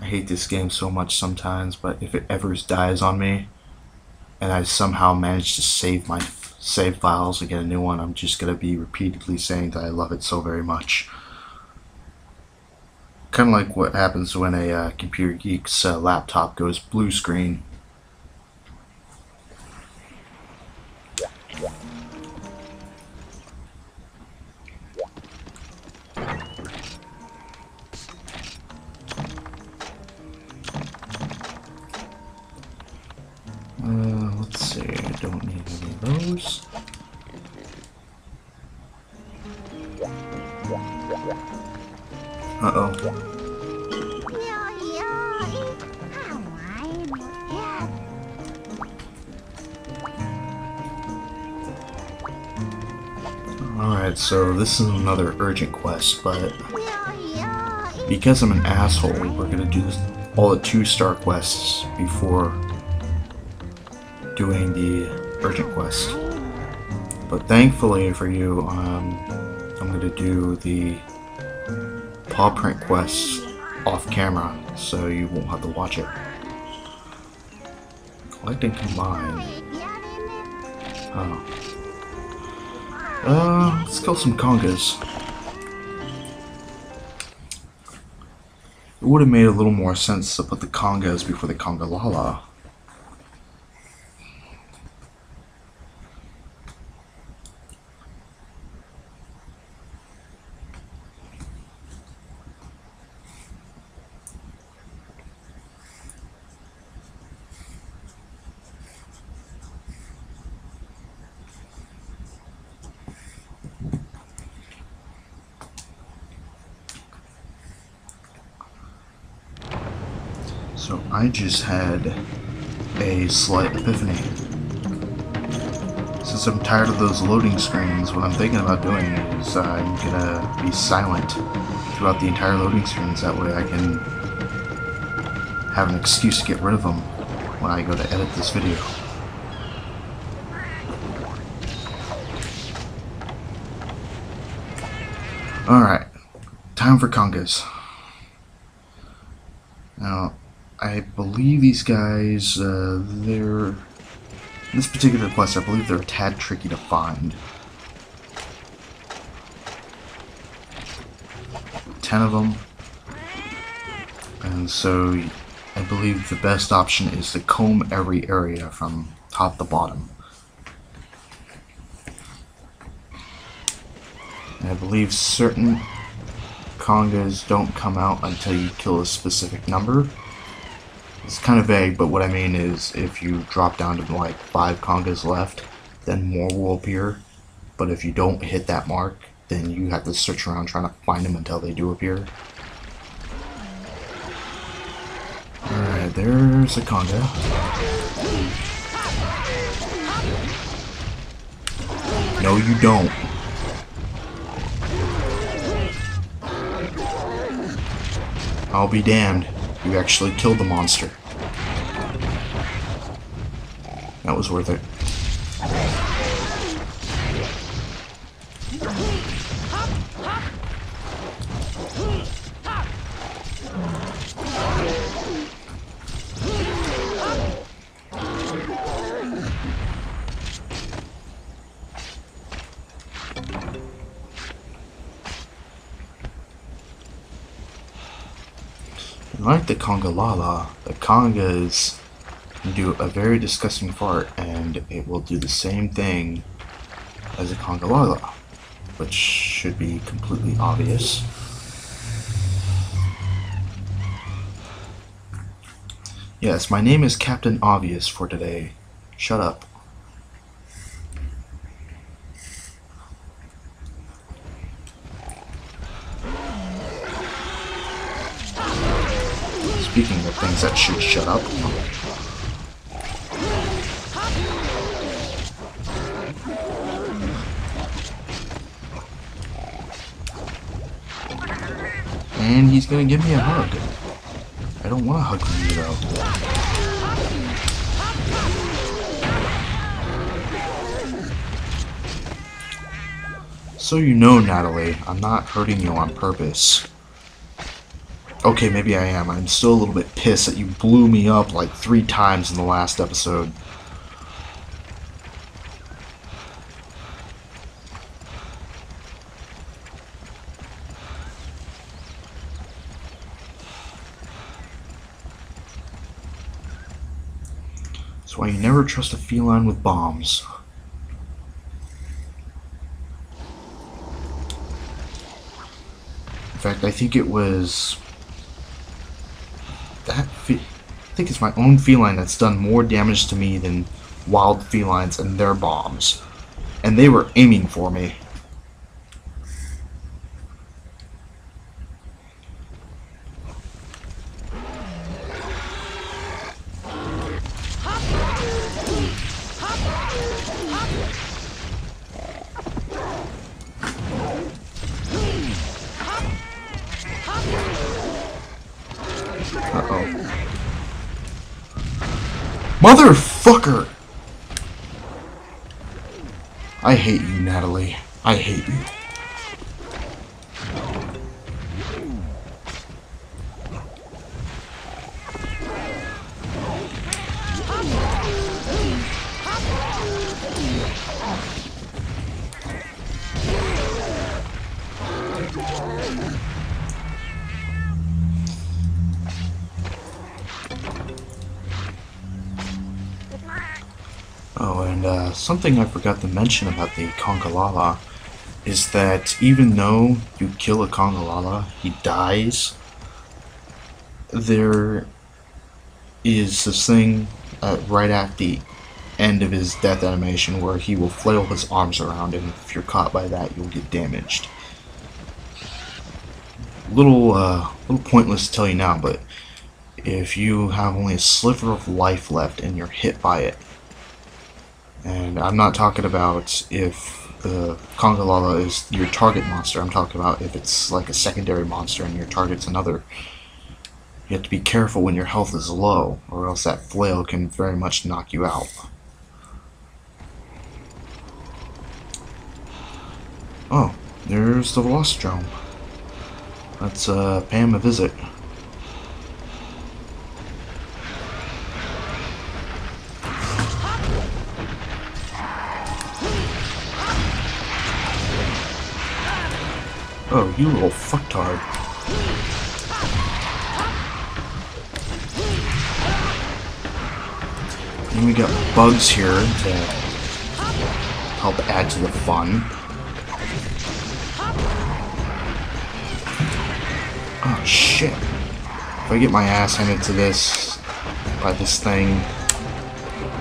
I hate this game so much sometimes, but if it ever dies on me, and I somehow manage to save my save files and get a new one, I'm just gonna be repeatedly saying that I love it so very much. Kind of like what happens when a computer geek's laptop goes blue screen. Let's see, I don't need any of those. Uh-oh. Alright, so this is another urgent quest, but because I'm an asshole, we're gonna do all the 2-star quests before doing the urgent quest. But thankfully for you, I'm gonna do the paw print quests off camera, so you won't have to watch it. Collect and combine. Oh. Let's kill some congas. It would have made a little more sense to put the congas before the congalala. So I just had a slight epiphany. Since I'm tired of those loading screens, what I'm thinking about doing is I'm gonna be silent throughout the entire loading screens. That way I can have an excuse to get rid of them when I go to edit this video. Alright, time for congas. Now, I believe these guys, they're... in this particular quest, I believe they're a tad tricky to find. 10 of them. And so, I believe the best option is to comb every area from top to bottom. And I believe certain congas don't come out until you kill a specific number. It's kind of vague, but what I mean is if you drop down to like 5 congas left, then more will appear. But if you don't hit that mark, then you have to search around trying to find them until they do appear. Alright, there's a conga. No, you don't. I'll be damned. You actually killed the monster. That was worth it. Like the congalala, the congas can do a very disgusting fart, and it will do the same thing as a congalala, which should be completely obvious. Yes, my name is Captain Obvious for today. Shut up. Speaking of things that should shut up. And he's gonna give me a hug. I don't want to hug you though. So you know, Natalie, I'm not hurting you on purpose. Okay, maybe I am. I'm still a little bit pissed that you blew me up like 3 times in the last episode. That's why you never trust a feline with bombs. In fact, I think it was I think it's my own feline that's done more damage to me than wild felines and their bombs. And they were aiming for me. Uh-oh. Motherfucker! I hate you, Natalie. I hate you. Oh, and something I forgot to mention about the Congalala is that even though you kill a Congalala, he dies, there is this thing right at the end of his death animation where he will flail his arms around, and if you're caught by that, you'll get damaged. Little pointless to tell you now, but if you have only a sliver of life left and you're hit by it, and I'm not talking about if the Congalala is your target monster, I'm talking about if it's like a secondary monster and your target's another. You have to be careful when your health is low, or else that flail can very much knock you out. Oh, there's the Velocitron. Let's pay him a visit. Oh, you little fucktard. And we got bugs here to help add to the fun. Oh shit. If I get my ass handed to this by this thing,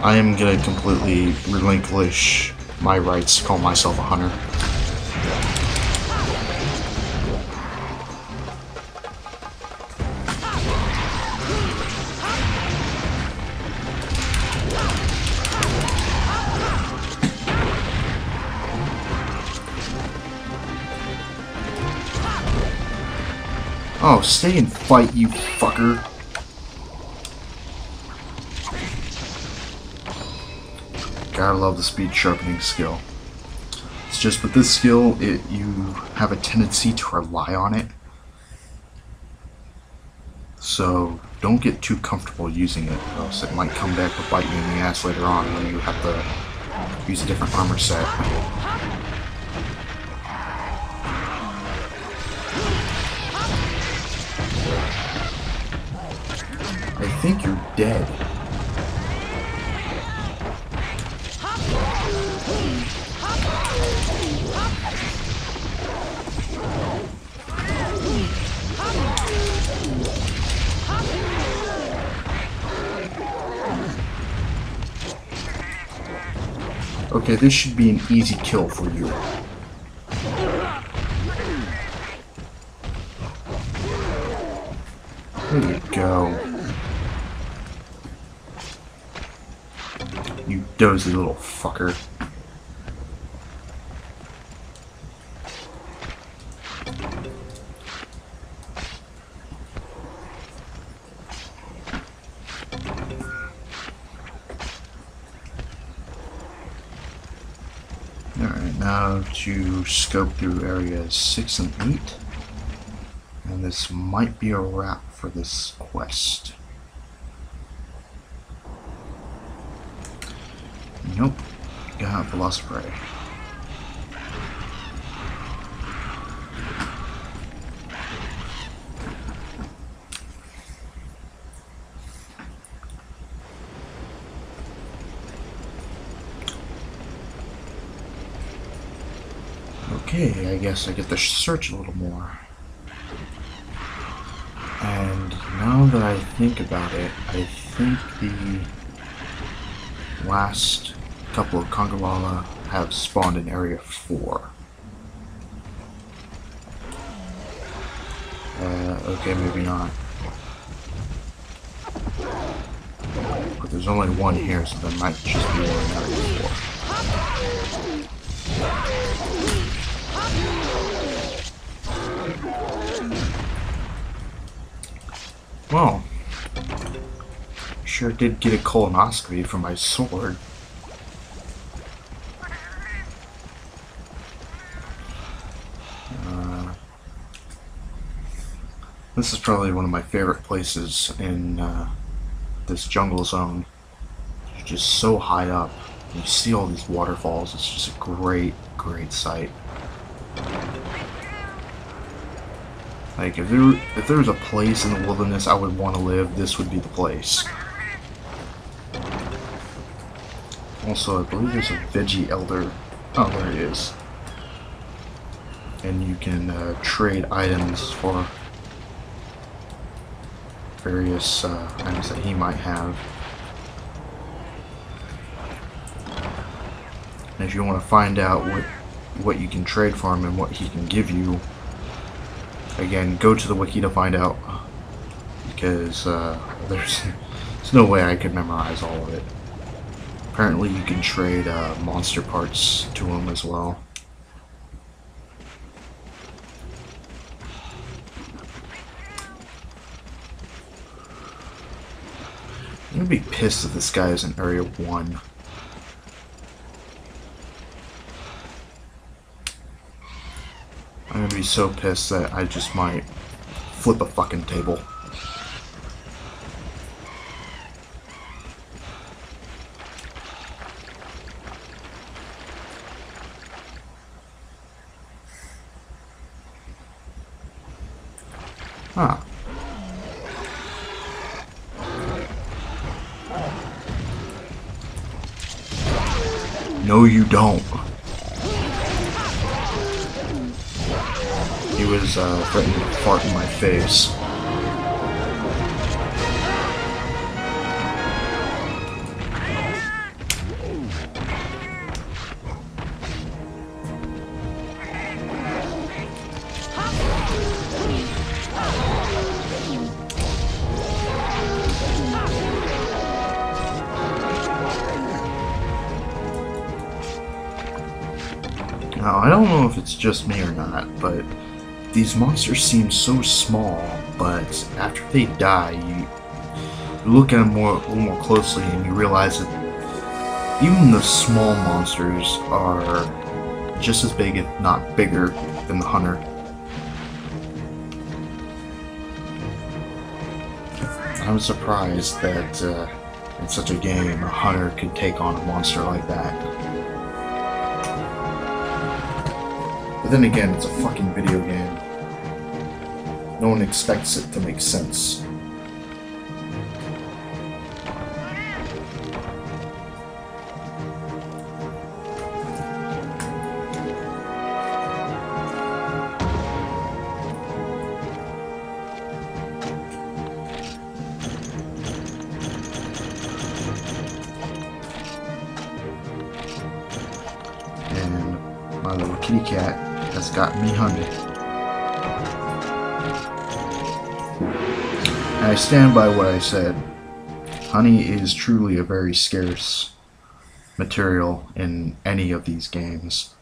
I am gonna completely relinquish my rights to call myself a hunter. Oh, stay and fight, you fucker. Gotta love the speed sharpening skill. It's just with this skill, you have a tendency to rely on it. So don't get too comfortable using it, or else it might come back to bite you in the ass later on when you have to use a different armor set. I think you're dead. Okay, this should be an easy kill for you. There you go. You dozy little fucker. Alright, now to scope through areas 6 and 8. And this might be a wrap for this quest. Nope. Got Velocipray. Okay, I guess I get to search a little more. And now that I think about it, I think the last couple of Kongawala have spawned in Area 4. Okay, maybe not. But there's only one here, so there might just be one in Area 4. Well, sure did get a colonoscopy for my sword. This is probably one of my favorite places in this jungle zone. It's just so high up. You see all these waterfalls. It's just a great, great sight. Like, if there was a place in the wilderness I would want to live, this would be the place. Also, I believe there's a veggie elder. Oh, there it is. And you can trade items for various items that he might have. And if you want to find out what you can trade for him and what he can give you, again, go to the wiki to find out, because there's no way I could memorize all of it. Apparently you can trade monster parts to him as well. I'm gonna be pissed if this guy is in Area 1. I'm gonna be so pissed that I just might flip a fucking table. Huh. No, you don't. He was threatening to fart in my face. Now, I don't know if it's just me or not, but these monsters seem so small, but after they die, you look at them a little more closely and you realize that even the small monsters are just as big, if not bigger, than the hunter. I'm surprised that in such a game, a hunter could take on a monster like that. But then again, it's a fucking video game. No one expects it to make sense. And my little kitty cat has got me honey. And I stand by what I said. Honey is truly a very scarce material in any of these games.